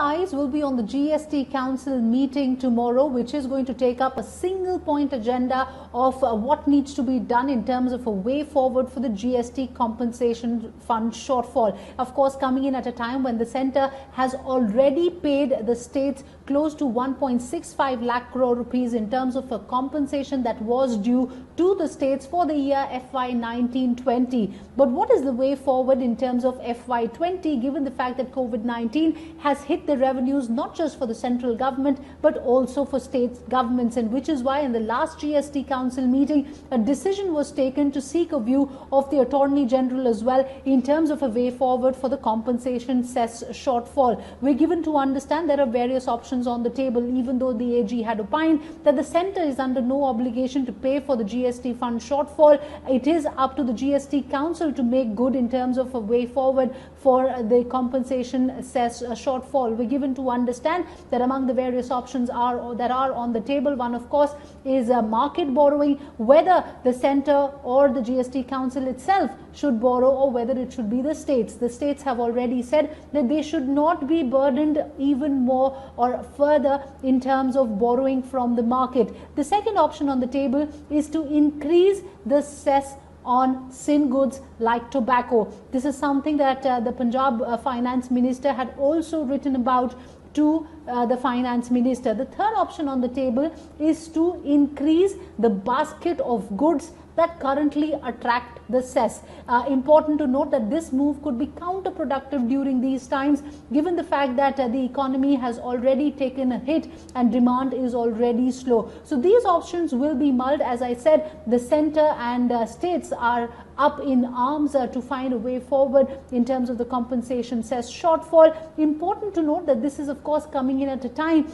eyes will be on the GST Council meeting tomorrow, which is going to take up a single point agenda of what needs to be done in terms of a way forward for the GST compensation fund shortfall. Of course, coming in at a time when the centre has already paid the states close to 1.65 lakh crore rupees in terms of a compensation that was due to the states for the year FY 19-20. But what is the way forward in terms of FY 20, given the fact that COVID-19 has hit the revenues not just for the central government but also for state governments, and which is why in the last GST Council meeting a decision was taken to seek a view of the Attorney General as well in terms of a way forward for the compensation cess shortfall. We're given to understand there are various options on the table, even though the AG had opined that the centre is under no obligation to pay for the GST fund shortfall. It is up to the GST Council to make good in terms of a way forward for the compensation cess shortfall. We're given to understand that among the various options that are on the table, one of course is market borrowing, whether the centre or the GST Council itself should borrow or whether it should be the states. The states have already said that they should not be burdened even more or further in terms of borrowing from the market. The second option on the table is to increase the cess on sin goods like tobacco. This is something that the Punjab finance minister had also written about to the finance minister. The third option on the table is to increase the basket of goods that currently attract the cess. Important to note that this move could be counterproductive during these times, given the fact that the economy has already taken a hit and demand is already slow. So these options will be mulled. As I said, the centre and states are up in arms to find a way forward in terms of the compensation cess shortfall. Important to note that this is of course coming in at a time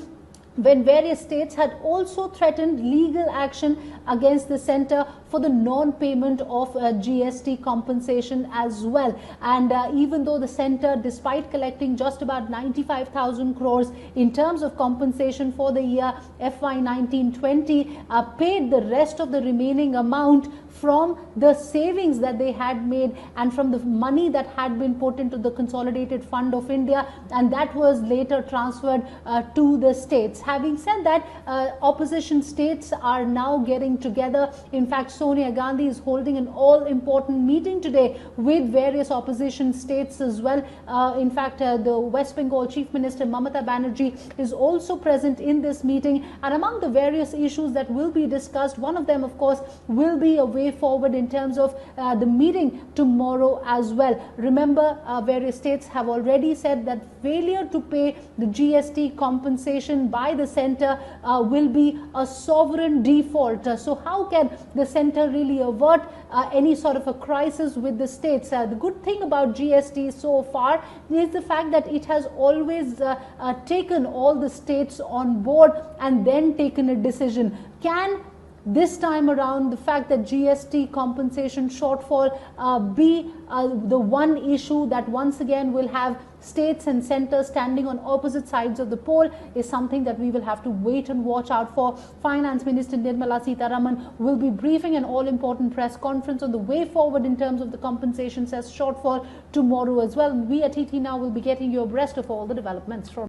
when various states had also threatened legal action against the centre for the non-payment of GST compensation as well. And even though the centre, despite collecting just about 95,000 crores in terms of compensation for the year FY 19-20, paid the rest of the remaining amount from the savings that they had made and from the money that had been put into the Consolidated Fund of India, and that was later transferred to the states. Having said that, opposition states are now getting together. In fact, Sonia Gandhi is holding an all-important meeting today with various opposition states as well. In fact, the West Bengal Chief Minister Mamata Banerjee is also present in this meeting, and among the various issues that will be discussed, one of them of course will be a way forward in terms of the meeting tomorrow as well. Remember, various states have already said that failure to pay the GST compensation by the centre will be a sovereign default. So how can the centre really avert any sort of a crisis with the states? The good thing about GST so far is the fact that it has always taken all the states on board and then taken a decision. Can this time around the fact that GST compensation shortfall be the one issue that once again will have states and centres standing on opposite sides of the pole, is something that we will have to wait and watch out for. Finance Minister Nirmala Sitharaman will be briefing an all-important press conference on the way forward in terms of the compensation cess shortfall tomorrow as well. We at TT Now will be getting you abreast of all the developments from